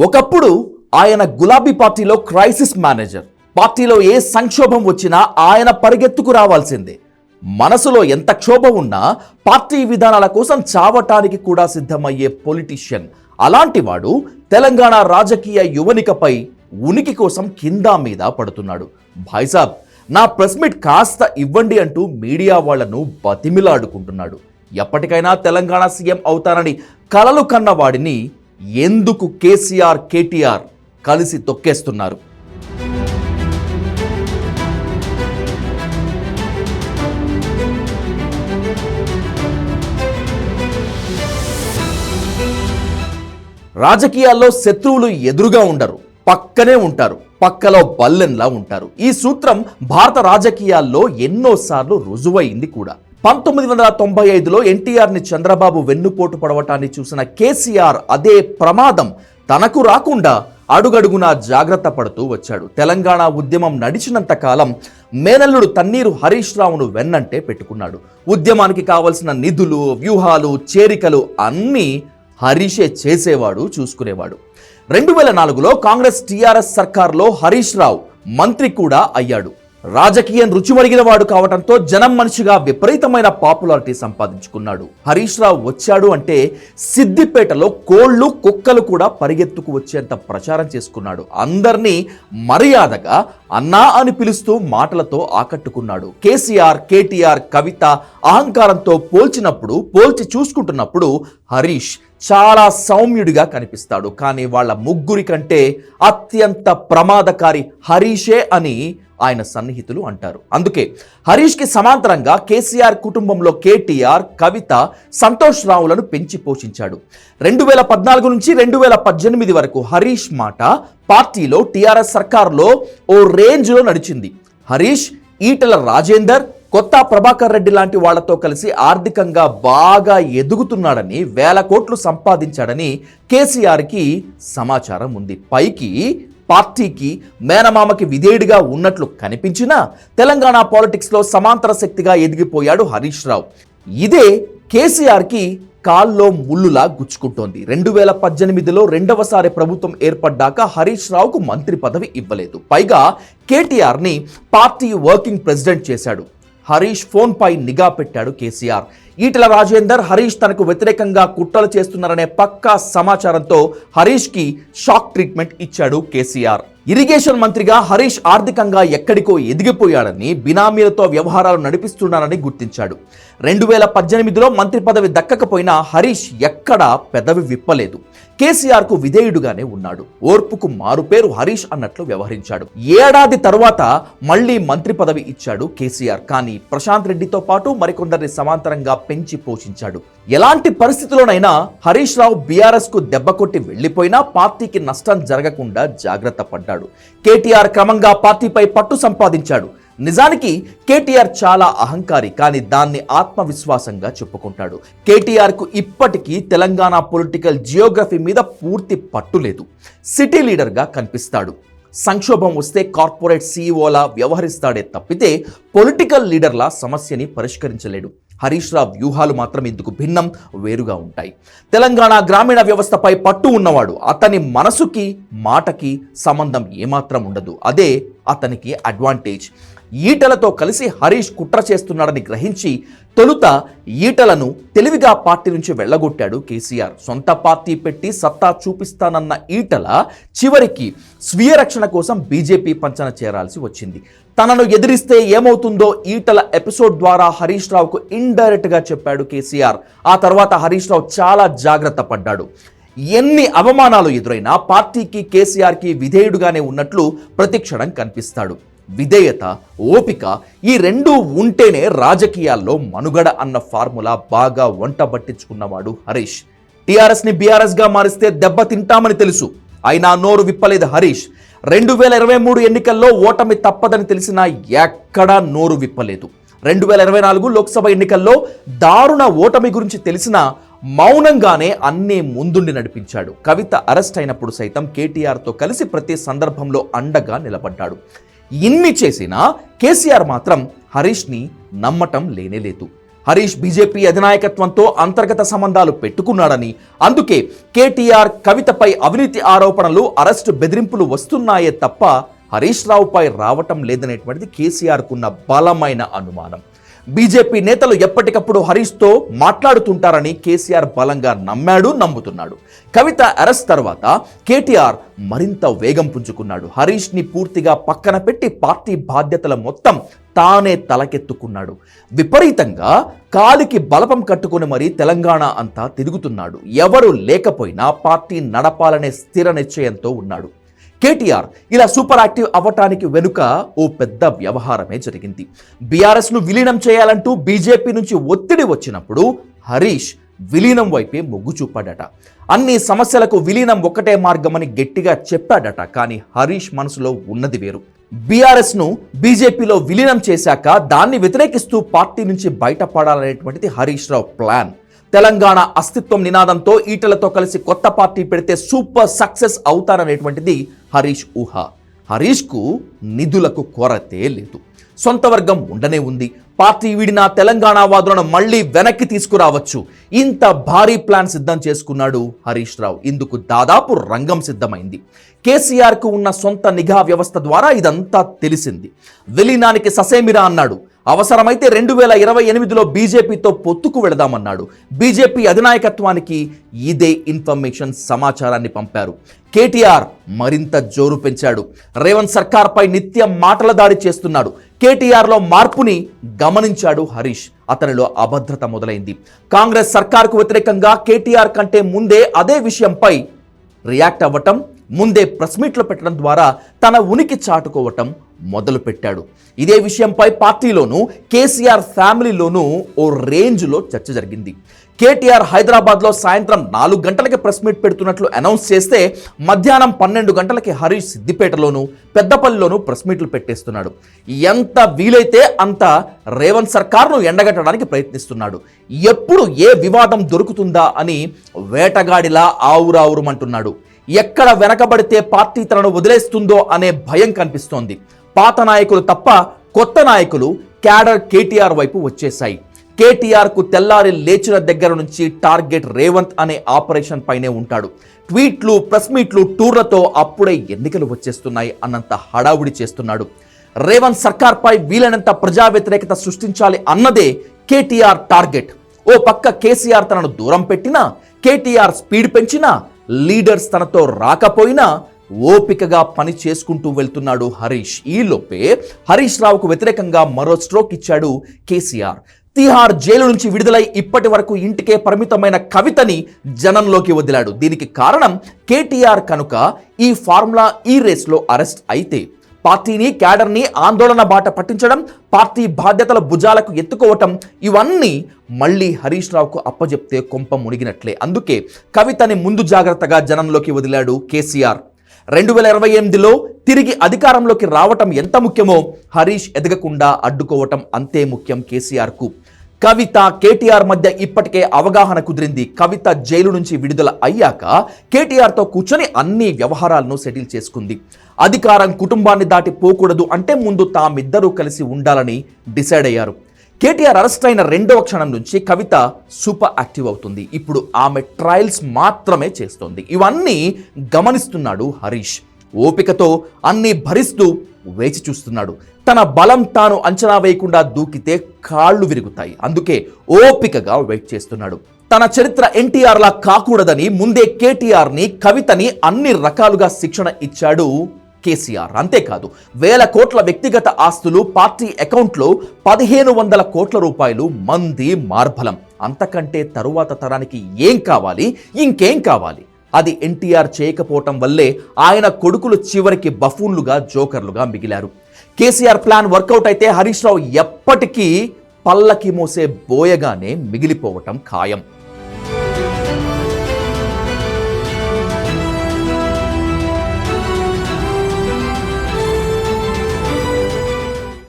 ఒకప్పుడు ఆయన గులాబీ పార్టీలో క్రైసిస్ మేనేజర్. పార్టీలో ఏ సంక్షోభం వచ్చినా ఆయన పరిగెత్తుకు రావాల్సిందే. మనసులో ఎంత క్షోభం ఉన్నా పార్టీ విధానాల కోసం చావటానికి కూడా సిద్ధమయ్యే పొలిటీషియన్. అలాంటి వాడు తెలంగాణ రాజకీయ యువనికపై ఉనికి కోసం కింద మీద పడుతున్నాడు. భాయ్సాబ్, నా ప్రెస్ మీట్ కాస్త ఇవ్వండి అంటూ మీడియా వాళ్లను బతిమిలాడుకుంటున్నాడు. ఎప్పటికైనా తెలంగాణ సీఎం అవుతానని కలలు కన్న వాడిని ఎందుకు కేసీఆర్, కేటీఆర్ కలిసి తొక్కేస్తున్నారు? రాజకీయాల్లో శత్రువులు ఎదురుగా ఉండరు, పక్కనే ఉంటారు, పక్కలో బల్లెన్లా ఉంటారు. ఈ సూత్రం భారత రాజకీయాల్లో ఎన్నోసార్లు రుజువైంది కూడా. 1995లో ఎన్టీఆర్ని చంద్రబాబు వెన్నుపోటు పడవటాన్ని చూసిన కేసీఆర్ అదే ప్రమాదం తనకు రాకుండా అడుగడుగునా జాగ్రత్త పడుతూ వచ్చాడు. తెలంగాణ ఉద్యమం నడిచినంత కాలం మేనల్లుడు తన్నీరు హరీష్ రావును వెన్నంటే పెట్టుకున్నాడు. ఉద్యమానికి కావలసిన నిధులు, వ్యూహాలు, చేరికలు అన్నీ హరీషే చేసేవాడు, చూసుకునేవాడు. 2004లో కాంగ్రెస్ టీఆర్ఎస్ సర్కార్లో హరీష్ రావు మంత్రి కూడా అయ్యాడు. రాజకీయం రుచిమరిగిన వాడు కావటంతో జనం మనిషిగా విపరీతమైన పాపులారిటీ సంపాదించుకున్నాడు. హరీష్ రావు వచ్చాడు అంటే సిద్దిపేటలో కోళ్లు, కుక్కలు కూడా పరిగెత్తుకు వచ్చేంత ప్రచారం చేసుకున్నాడు. అందరినీ మర్యాదగా అన్నా అని పిలుస్తూ మాటలతో ఆకట్టుకున్నాడు. కేసీఆర్, కేటీఆర్, కవిత అహంకారంతో పోల్చి చూసుకుంటున్నప్పుడు హరీష్ చాలా సౌమ్యుడిగా కనిపిస్తాడు. కానీ వాళ్ళ ముగ్గురి కంటే అత్యంత ప్రమాదకారి హరీషే అని ఆయన సన్నిహితులు అంటారు. అందుకే హరీష్కి సమాంతరంగా కేసీఆర్ కుటుంబంలో కేటీఆర్, కవిత, సంతోష్ రావులను పెంచి పోషించాడు. 2014 నుంచి 2018 వరకు హరీష్ మాట పార్టీలో టీఆర్ఎస్ సర్కార్లో ఓ రేంజ్లో నడిచింది. హరీష్, ఈటల రాజేందర్, కొత్త ప్రభాకర్ రెడ్డి లాంటి వాళ్లతో కలిసి ఆర్థికంగా బాగా ఎదుగుతున్నాడని, వేల కోట్లు సంపాదించాడని కేసీఆర్కి సమాచారం ఉంది. పైకి పార్టీకి మేనమామకి విధేయుడిగా ఉన్నట్లు కనిపించినా తెలంగాణ పాలిటిక్స్లో సమాంతర శక్తిగా ఎదిగిపోయాడు హరీష్ రావు. ఇదే కేసీఆర్కి కాల్లో ముళ్ళులా గుచ్చుకుంటోంది. 2018లో రెండవసారి ప్రభుత్వం ఏర్పడ్డాక హరీష్ రావుకు మంత్రి పదవి ఇవ్వలేదు. పైగా కేటీఆర్ని పార్టీ వర్కింగ్ ప్రెసిడెంట్ చేశాడు. హరీష్ ఫోన్పై నిఘా పెట్టాడు కేసీఆర్. ఈటల రాజేందర్, హరీష్ తనకు వ్యతిరేకంగా కుట్రలు చేస్తున్నారనే పక్కా సమాచారంతో హరీష్కి షాక్ ట్రీట్మెంట్ ఇచ్చాడు కేసీఆర్. ఇరిగేషన్ మంత్రిగా హరీష్ ఆర్థికంగా ఎక్కడికో ఎదిగిపోయాడని, బినామీలతో వ్యవహారాలు నడిపిస్తున్నారని గుర్తించాడు. 2018లో మంత్రి పదవి దక్కకపోయినా హరీష్ ఎక్కడా పెదవి విప్పలేదు. కేసీఆర్కు విధేయుడుగానే ఉన్నాడు. ఓర్పుకు మారుపేరు హరీష్ అన్నట్లు వ్యవహరించాడు. ఏడాది తరువాత మళ్లీ మంత్రి పదవి ఇచ్చాడు కేసీఆర్. కానీ ప్రశాంత్ రెడ్డితో పాటు మరికొందరిని సమాంతరంగా పెంచి పోషించాడు. ఎలాంటి పరిస్థితుల్లోనైనా హరీష్ రావు బీఆర్ఎస్ కు దెబ్బ కొట్టి వెళ్లిపోయినా పార్టీకి నష్టం జరగకుండా జాగ్రత్త పడ్డాడు. కేటీఆర్ క్రమంగా పార్టీపై పట్టు సంపాదించాడు. నిజానికి కేటీఆర్ చాలా అహంకారి, కానీ దాన్ని ఆత్మవిశ్వాసంగా చెప్పుకుంటాడు. కేటీఆర్కు ఇప్పటికీ తెలంగాణ పొలిటికల్ జియోగ్రఫీ మీద పూర్తి పట్టు లేదు. సిటీ లీడర్గా కనిపిస్తాడు. సంక్షోభం వస్తే కార్పొరేట్ సీఈఓలా వ్యవహరిస్తాడే తప్పితే పొలిటికల్ లీడర్లా సమస్యని పరిష్కరించలేడు. హరీష్ రావు వ్యూహాలు మాత్రం ఇందుకు భిన్నం, వేరుగా ఉంటాయి. తెలంగాణ గ్రామీణ వ్యవస్థపై పట్టు ఉన్నవాడు. అతని మనసుకి మాటకి సంబంధం ఏమాత్రం ఉండదు. అదే అతనికి అడ్వాంటేజ్. ఈటలతో కలిసి హరీష్ కుట్ర చేస్తున్నాడని గ్రహించి తొలుత ఈటలను తెలివిగా పార్టీ నుంచి వెళ్లగొట్టాడు కేసీఆర్. సొంత పార్టీ పెట్టి సత్తా చూపిస్తానన్న ఈటల చివరికి స్వీయ రక్షణ కోసం బీజేపీ పంచన చేరాల్సి వచ్చింది. తనను ఎదిరిస్తే ఏమవుతుందో ఈటల ఎపిసోడ్ ద్వారా హరీష్ రావుకు ఇండైరెక్ట్ గా చెప్పాడు కేసీఆర్. ఆ తర్వాత హరీష్ రావు చాలా జాగ్రత్త పడ్డాడు. ఎన్ని అవమానాలు ఎదురైనా పార్టీకి, కేసీఆర్కి విధేయుడుగానే ఉన్నట్లు ప్రతిక్షణం కనిపిస్తాడు. విధేయత, ఓపిక ఈ రెండూ ఉంటేనే రాజకీయాల్లో మనుగడ అన్న ఫార్ములా బాగా వంట బట్టించుకున్నవాడు హరీష్. టీఆర్ఎస్ని బీఆర్ఎస్గా మారిస్తే దెబ్బ తింటామని తెలుసు, అయినా నోరు విప్పలేదు హరీష్. 2023 ఎన్నికల్లో ఓటమి తప్పదని తెలిసినా ఎక్కడా నోరు విప్పలేదు. 2024 లోక్సభ ఎన్నికల్లో దారుణ ఓటమి గురించి తెలిసినా మౌనంగానే అన్నీ ముందుండి నడిపించాడు. కవిత అరెస్ట్ అయినప్పుడు సైతం కేటీఆర్తో కలిసి ప్రతి సందర్భంలో అండగా నిలబడ్డాడు. ఇన్ని చేసినా కేసీఆర్ మాత్రం హరీష్ని నమ్మటం లేనేలేదు. హరీష్ బీజేపీ అధినాయకత్వంతో అంతర్గత సంబంధాలు పెట్టుకున్నాడని, అందుకే కేటీఆర్ కవితపై అవినీతి ఆరోపణలు, అరెస్టు బెదిరింపులు వస్తున్నాయే తప్ప హరీష్ రావుపై రావటం లేదనేటువంటిది కేసీఆర్కున్న బలమైన అనుమానం. బీజేపీ నేతలు ఎప్పటికప్పుడు హరీష్తో మాట్లాడుతుంటారని కేసీఆర్ బలంగా నమ్ముతున్నాడు. కవిత అరెస్ట్ తర్వాత కేటీఆర్ మరింత వేగం పుంజుకున్నాడు. హరీష్ని పూర్తిగా పక్కన పెట్టి పార్టీ బాధ్యతల మొత్తం తానే తలకెత్తుకున్నాడు. విపరీతంగా కాలికి బలపం కట్టుకుని మరీ తెలంగాణ అంతా తిరుగుతున్నాడు. ఎవరు లేకపోయినా పార్టీ నడపాలనే స్థిర నిశ్చయంతో ఉన్నాడు. కేటీఆర్ ఇలా సూపర్ యాక్టివ్ అవ్వటానికి వెనుక ఓ పెద్ద వ్యవహారమే జరిగింది. బీఆర్ఎస్ను విలీనం చేయాలంటూ బీజేపీ నుంచి ఒత్తిడి వచ్చినప్పుడు హరీష్ విలీనం వైపే మొగ్గు చూపాడట. అన్ని సమస్యలకు విలీనం ఒక్కటే మార్గమని గట్టిగా చెప్పాడట. కానీ హరీష్ మనసులో ఉన్నది వేరు. బీఆర్ఎస్ను బీజేపీలో విలీనం చేశాక దాన్ని వ్యతిరేకిస్తూ పార్టీ నుంచి బయటపడాలనేటువంటిది హరీష్ రావు ప్లాన్. తెలంగాణ అస్తిత్వం నినాదంతో ఈటలతో కలిసి కొత్త పార్టీ పెడితే సూపర్ సక్సెస్ అవుతారనేటువంటిది హరీష్ ఊహ. హరీష్కు నిధులకు కొరతే లేదు. సొంత వర్గం ఉండనే ఉంది. పార్టీ వీడిన తెలంగాణ వాదులను మళ్లీ వెనక్కి తీసుకురావచ్చు. ఇంత భారీ ప్లాన్ సిద్ధం చేసుకున్నాడు హరీష్ రావు. ఇందుకు దాదాపు రంగం సిద్ధమైంది. కేసీఆర్కు ఉన్న సొంత నిఘా వ్యవస్థ ద్వారా ఇదంతా తెలిసింది. విలీనానికి ససేమిరా అన్నాడు. అవసరమైతే 2028లో బీజేపీతో పొత్తుకు వెళదామన్నాడు. బీజేపీ అధినాయకత్వానికి ఇదే ఇన్ఫర్మేషన్ సమాచారాన్ని పంపారు. కేటీఆర్ మరింత జోరు పెంచాడు. రేవంత్ సర్కార్పై నిత్యం మాటల దాడి చేస్తున్నాడు. కేటీఆర్లో మార్పుని గమనించాడు హరీష్. అతనిలో అభద్రత మొదలైంది. కాంగ్రెస్ సర్కార్కు వ్యతిరేకంగా కేటీఆర్ కంటే ముందే అదే విషయంపై రియాక్ట్ అవ్వటం, ముందే ప్రెస్ మీట్లు పెట్టడం ద్వారా తన ఉనికి చాటుకోవటం మొదలుపెట్టాడు. ఇదే విషయంపై పార్టీలోనూ కేసీఆర్ ఫ్యామిలీలోనూ ఓ రేంజ్లో చర్చ జరిగింది. కేటీఆర్ హైదరాబాద్లో సాయంత్రం 4 గంటలకి ప్రెస్ మీట్ పెడుతున్నట్లు అనౌన్స్ చేస్తే మధ్యాహ్నం 12 గంటలకి హరీష్ సిద్దిపేటలోను పెద్దపల్లిలోనూ ప్రెస్ మీట్లు పెట్టేస్తున్నాడు. ఎంత వీలైతే అంత రేవంత్ సర్కార్ను ఎండగట్టడానికి ప్రయత్నిస్తున్నాడు. ఎప్పుడు ఏ వివాదం దొరుకుతుందా అని వేటగాడిలా ఆవురావురుమంటున్నాడు. ఎక్కడ వెనకబడితే పార్టీ తనను వదిలేస్తుందో అనే భయం కనిపిస్తోంది. పాత నాయకులు తప్ప కొత్త నాయకులు క్యాడర్ కేటీఆర్ వైపు వచ్చేశాయి. కేటీఆర్కు తెల్లారి లేచిన దగ్గర నుంచి టార్గెట్ రేవంత్ అనే ఆపరేషన్ పైనే ఉంటాడు. ట్వీట్లు, ప్రెస్ మీట్లు, టూర్లతో అప్పుడే ఎన్నికలు వచ్చేస్తున్నాయి అన్నంత హడావుడి చేస్తున్నాడు. రేవంత్ సర్కార్పై వీలైనంత ప్రజా వ్యతిరేకత సృష్టించాలి అన్నదే కేటీఆర్ టార్గెట్. ఓ పక్క కేసీఆర్ తనను దూరం పెట్టినా, కేటీఆర్ స్పీడ్ పెంచినా, లీడర్స్ తనతో రాకపోయినా ఓపికగా పని చేసుకుంటూ వెళ్తున్నాడు హరీష్. ఈలోపే హరీష్ రావుకు వ్యతిరేకంగా మరో స్ట్రోక్ ఇచ్చాడు కేసీఆర్. తిహార్ జైలు నుంచి విడుదలై ఇప్పటి వరకు ఇంటికే పరిమితమైన కవితని జనంలోకి వదిలాడు. దీనికి కారణం కేటీఆర్ కనుక ఈ ఫార్ములా ఈ రేస్లో అరెస్ట్ అయితే పార్టీని, క్యాడర్ని ఆందోళన బాట పట్టించడం, పార్టీ బాధ్యతల భుజాలకు ఎత్తుకోవటం, ఇవన్నీ మళ్ళీ హరీష్ రావుకు అప్పజెప్తే కొంప మునిగినట్లే. అందుకే కవితని ముందు జాగ్రత్తగా జనంలోకి వదిలాడు కేసీఆర్. 2028లో తిరిగి అధికారంలోకి రావటం ఎంత ముఖ్యమో హరీష్ ఎదగకుండా అడ్డుకోవటం అంతే ముఖ్యం కేసీఆర్కు. కవిత, కేటీఆర్ మధ్య ఇప్పటికే అవగాహన కుదిరింది. కవిత జైలు నుంచి విడుదల అయ్యాక కేటీఆర్తో కూర్చొని అన్ని వ్యవహారాలను సెటిల్ చేసుకుంది. అధికారం కుటుంబాన్ని దాటి పోకూడదు అంటే ముందు తామిద్దరూ కలిసి ఉండాలని డిసైడ్ అయ్యారు. కేటీఆర్ అరెస్ట్ అయిన 2వ క్షణం నుంచి కవిత సూపర్ యాక్టివ్ అవుతుంది. ఇప్పుడు ఆమె ట్రయల్స్ మాత్రమే చేస్తోంది. ఇవన్నీ గమనిస్తున్నాడు హరీష్. ఓపికతో అన్ని భరిస్తూ వేచి చూస్తున్నాడు. తన బలం తాను అంచనా వేయకుండా దూకితే కాళ్ళు విరుగుతాయి. అందుకే ఓపికగా వెయిట్ చేస్తున్నాడు. తన చరిత్ర ఎన్టీఆర్ లా కాకూడదని ముందే కేటీఆర్ని, కవితని అన్ని రకాలుగా శిక్షణ ఇచ్చాడు కేసీఆర్. అంతేకాదు, 1000 కోట్ల వ్యక్తిగత ఆస్తులు, పార్టీ అకౌంట్లో 1500 కోట్ల రూపాయలు, మంది మార్బలం. అంతకంటే తరువాత తరానికి ఏం కావాలి, ఇంకేం కావాలి? అది ఎన్టీఆర్ చేయకపోవటం వల్లే ఆయన కొడుకులు చివరికి బఫూన్లుగా, జోకర్లుగా మిగిలారు. కేసీఆర్ ప్లాన్ వర్కౌట్ అయితే హరీష్ రావు ఎప్పటికీ పల్లకి మోసే బోయగానే మిగిలిపోవటం ఖాయం.